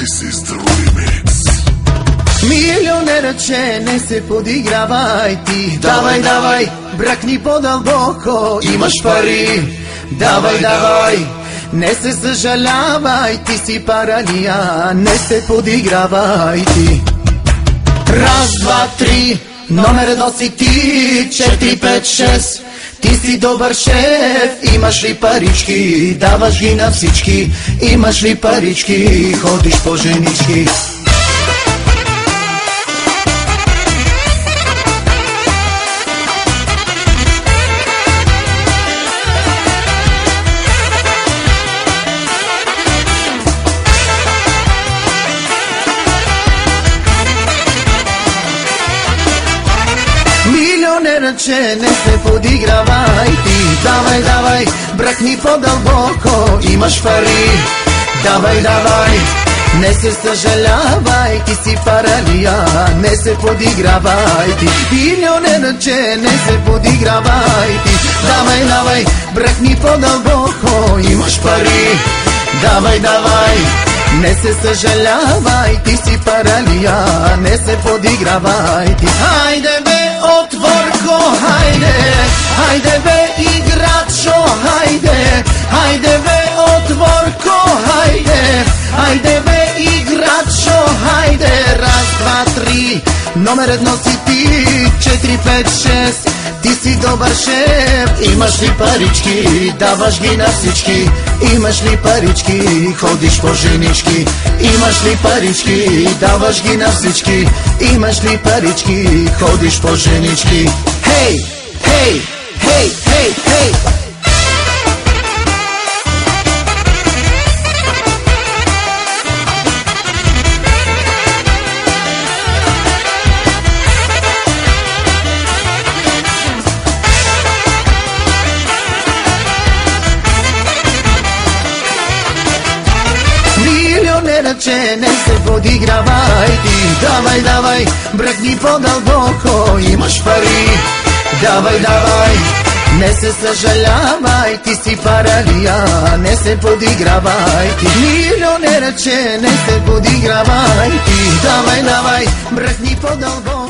This is the remix. Милионера, че не се подигравай ти. Давай, давай, бръкни по-дълбоко, имаш пари. Давай, давай, не се съжалявай, ти си паралия, не се подигравай ти. Раз, два, три, номер едно си ти, 4, 5, 6. Ти си добър шеф, имаш ли парички, даваш ги на всички. Имаш ли парички, ходиш по женички. Милионера, че не се подигравай ти. Давай, давай, бръкни по-дълбоко, имаш пари. Давай, давай, не се съжалявай, ти си паралия, не се подигравай ти. Милионера, че не се подигравай ти. Давай, давай, бръкни по-дълбоко, имаш пари. Давай, давай, не се съжалявай, ти си паралия, не се подигравай ти. Хайде бе, отворко, хайде, хайде бе, играчо, хайде, хайде бе, отворко, хайде, хайде бе, играчо, хайде. Раз, два, три, номер едно си ти, 4, 5, 6. Ти си добър шеф, имаш ли парички, даваш ги на всички. Имаш ли парички, ходиш по женички. Имаш ли парички, даваш ги на всички. Имаш ли парички, ходиш по женички. Хей, хей, хей, хей, хей. Милионера, че не се подигравай ти. Давай, давай, бръкни по-дълбоко, имаш пари. Давай, давай, не се съжалявай, ти си паралия, не се подигравай ти. Милионера, че не се подигравай ти. Давай, давай, бръкни по-дълбоко.